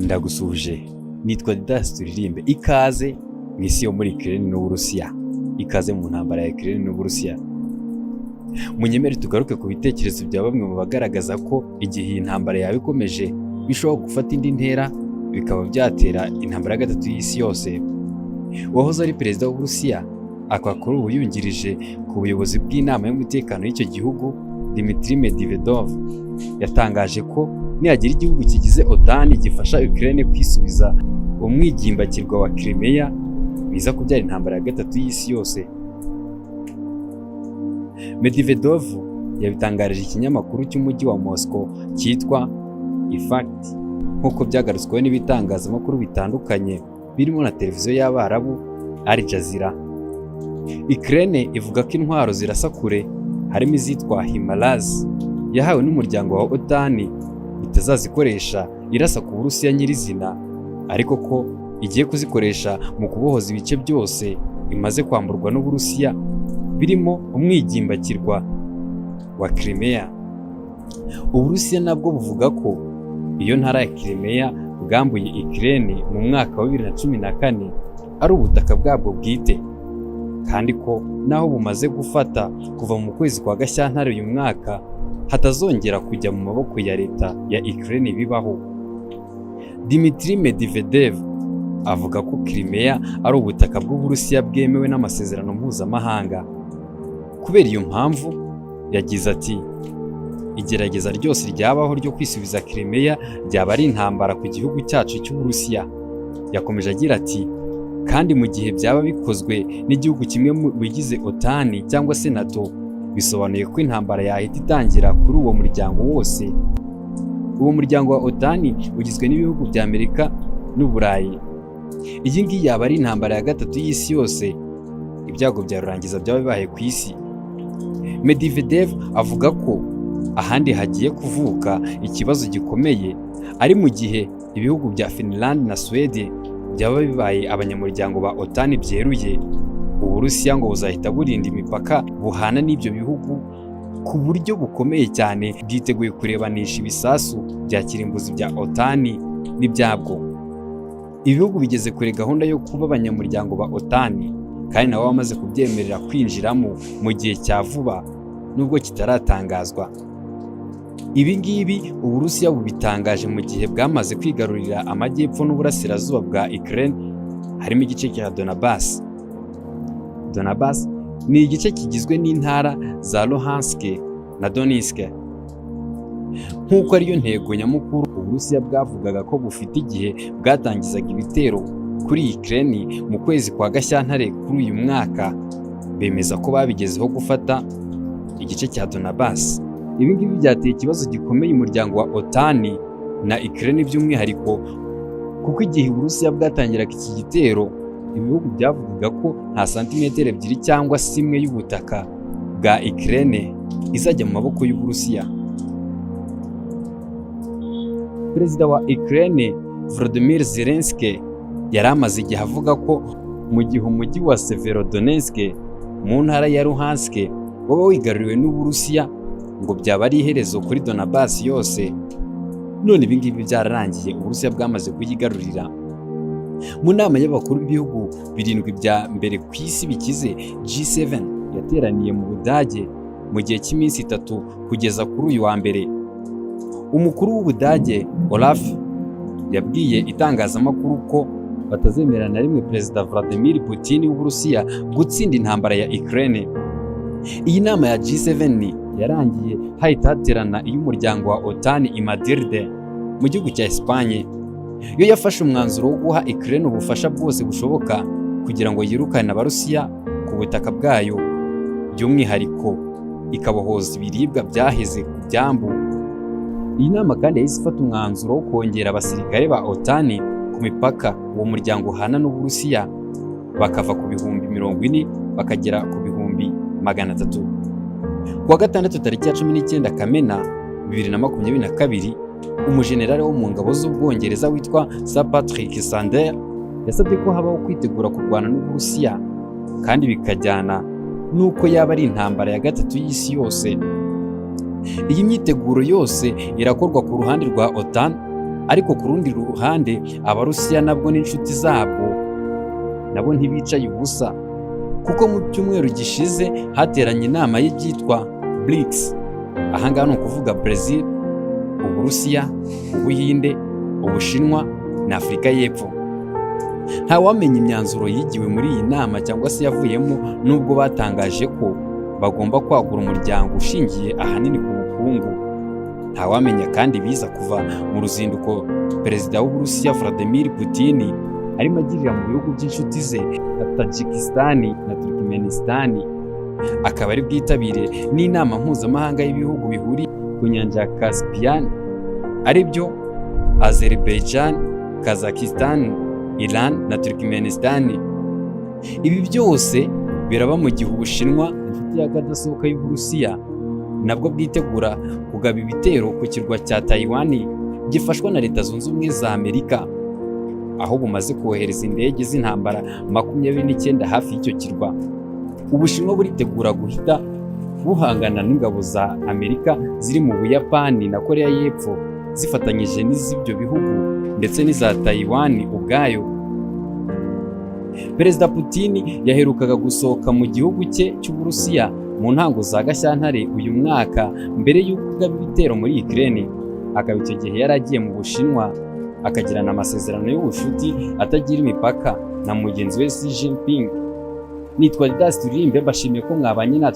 Ndagusuhuje, nitwa Didas Turirimbe. Ikaze mu isi yo muri Ukraine n'Uburusiya. Ikaze mu ntambara ya Ukraine n'Uburusiya. Munyemere tugaruke ku bitekerezo bya bamwe mu bagaragaza ko igihe iyi ntambara yawe ikomeje bishobora gufata indi ntera bikaba byatera intambara ya gatatu y'isi yose. Uwahoze ari perezida w'Uburusiya akaba kuri ubu yungirije ku buyobozi bw'inama y'umutekano y'icyo gihugu, Dmitry Medvedev, yatangaje ko nihagira igihugu kigize OTAN gifasha Ukraine kwisubiza umwigimbakirwa wa Crimea biza kubyara intambara ya gatatu y'isi yose. Medvedev yabitangarije ikinyamakuru cy'umujyi wa Moscow cyitwa IFACT, nk'uko byagarutsweho n'ibitangazamakuru bitandukanye birimo na televiziyo y'Abarabu Al Jazeera. Ukraine ivuga ko intwaro zirasa kure harimo izitwa HIMARS yahawe n'umuryango wa OTAN bitazazikoresha irasa ku Burusiya nyirizina, ariko ko igiye kuzikoresha mu kubohoza ibice byose imaze kwamburwa n'Uburusiya birimo umwigimbakirwa wa Crimea. Uburusiya nabwo buvuga ko iyo ntara ya Crimea bwambuye Ukraine mu mwaka wa 2014 ari ubutaka bwabwo bwite, kandi ko naho bumaze gufata kuva mu kwezi kwa Gashyantare uyu mwaka hatazongera kujya mu maboko ya leta ya Ukraine bibaho. Dmitry Medvedev avuga ko Crimea ari ubutaka bw'Uburusiya bwemewe n'amasezerano mpuzamahanga. Kubera iyo mpamvu yagize ati, igerageza ryose ryabaho ryo kwisubiza Crimea ryaba ari intambara ku gihugu cyacu cy'Uburusiya. Yakomeje agira ati, kandi mu gihe byaba bikozwe n'igihugu kimwe mu bigize OTAN cyangwa se NATO, bisobanuye ko intambara yahita itangira kuri uwo muryango wose. Uwo muryango wa OTAN ugizwe n'ibihugu bya Amerika n'Uburayi. Iyi ngiyi yaba ari intambara ya gatatu y'isi yose, ibyago bya rurangiza byaba bibaye ku isi. Medvedev avuga ko ahandi hagiye kuvuka ikibazo gikomeye ari mu gihe ibihugu bya Finland na Sweden byaba bibaye abanyamuryango ba OTAN byeruye. Uburusiya ngo buzahita burinda imipaka buhana n'ibyo bihugu ku buryo bukomeye cyane, bwiteguye kurebanisha ibisasu bya kirimbuzi bya OTAN n'ibyabwo. Ibihugu bigeze kure gahunda yo kuba abanyamuryango ba OTAN, kandi nabo bamaze kubyemerera kwinjiramo mu gihe cya vuba nubwo kitaratangazwa. Ibi ngibi Uburusiya bubitangaje mu gihe bwamaze kwigarurira amajyepfo n'uburasirazuba bwa Ukraine, harimo igice cya Donbass. Donbass ni igice kigizwe n'intara za Luhansk na Donetsk. Nk'uko ariyo ntego nyamukuru Uburusiya bwavugaga ko bufite igihe bwatangizaga ibitero kuri Ukraine mu kwezi kwa Gashyantare kuri uyu mwaka, bemeza ko babigezeho gufata igice cya Donbass. Ibi ngibi byateye ikibazo gikomeye umuryango wa OTAN na Ukraine by'umwihariko, kuko igihe Uburusiya bwatangiraga iki gitero ibihugu byavugaga ko nta santimetero ebyiri cyangwa se imwe y'ubutaka bwa Ukraine izajya mu maboko y'Uburusiya. Perezida wa Ukraine Volodymyr Zelensky yari amaze igihe avuga ko mu gihe umujyi wa Severodonetsk mu ntara ya Luhansk waba wigaruriwe n'Uburusiya ngo byaba ari iherezo kuri Donbass yose. None ibi ngibi byararangiye, Uburusiya bwamaze kuyigarurira. Mu nama y'abakuru b'ibihugu birindwi bya mbere ku isi bikize G7 yateraniye mu Budage mu gihe cy'iminsi 3 kugeza kuri uyu wa mbere, umukuru w'Ubudage Olaf yabwiye itangazamakuru ko batazemera na rimwe Perezida Vladimir Putin w'Uburusiya gutsinda intambara ya Ukraine. Iyi nama ya G7 yarangiye hahita haterana iy'umuryango wa OTAN i Madrid mu gihugu cya Espagne. Yo yafashe umwanzuro wo guha Ukraine ubufasha bwose bushoboka kugira ngo yirukane Abarusiya ku butaka bwayo, by'umwihariko ikabohoza ibiribwa byaheze ku byambu. Iyi nama kandi yahise ifata umwanzuro wo kongera abasirikare ba OTAN ku mipaka uwo muryango uhana n'Uburusiya, bakava ku bihumbi 40 bakagera ku bihumbi 300. Kuwa gatandatu tariki ya 19 Kamena 2022, umujenerali wo mu ngabo z'Ubwongereza witwa Sir Patrick Sander yasabye ko habaho kwitegura kurwana n'Uburusiya, kandi bikajyana nuko yaba ari intambara ya gatatu y'isi yose. Iyi myiteguro yose irakorwa ku ruhande rwa OTAN, ariko ku rundi ruhande Abarusiya nabwo n'inshuti zabwo nabo ntibicaye ubusa, kuko mu cyumweru gishize hateranye inama y'ibyitwa BRICS. Aha ngaha ni ukuvuga Brazil, Uburusiya, Ubuhinde, Ubushinwa na Afurika y'Epfo. Ntawamenya imyanzuro yigiwe muri iyi nama cyangwa se yavuyemo, nubwo batangaje ko bagomba kwagura umuryango ushingiye ahanini ku bukungu. Ntawamenya kandi biza kuva mu ruzinduko perezida w'Uburusiya Vladimir Putin arimo agirira mu bihugu by'inshuti ze nka Tajikistan na Turkmenistan. Akaba ari bwitabire n'inama mpuzamahanga y'ibihugu bihuriye ku nyanja ya Caspian, ari byo Azerbaijan, Kazakhstan, Iran na Turkmenistan. Ibi byose biraba mu gihe Ubushinwa, inshuti y'akadasohoka y'Uburusiya, nabwo bwitegura kugaba ibitero ku kirwa cya Taiwan gifashwa na Leta Zunze Ubumwe za Amerika, aho bumaze kohereza indege z'intambara 29 hafi y'icyo kirwa. Ubushinwa buritegura guhita buhangana n'ingabo za Amerika ziri mu Buyapani na Korea y'Epfo, zifatanyije n'iz'ibyo bihugu ndetse n'iza Taiwan ubwayo. Perezida Putin yaherukaga gusohoka mu gihugu cye cy'Uburusiya mu ntango za Gashyantare uyu mwaka, mbere y'uko agaba ibitero muri Ukraine. Akaba icyo gihe yari agiye mu Bushinwa akagirana amasezerano y'ubucuti atagira imipaka na mugenzi we Xi Jinping. Nitwa Didas Turirimbe, mbashimiye ko mwabanye natwe.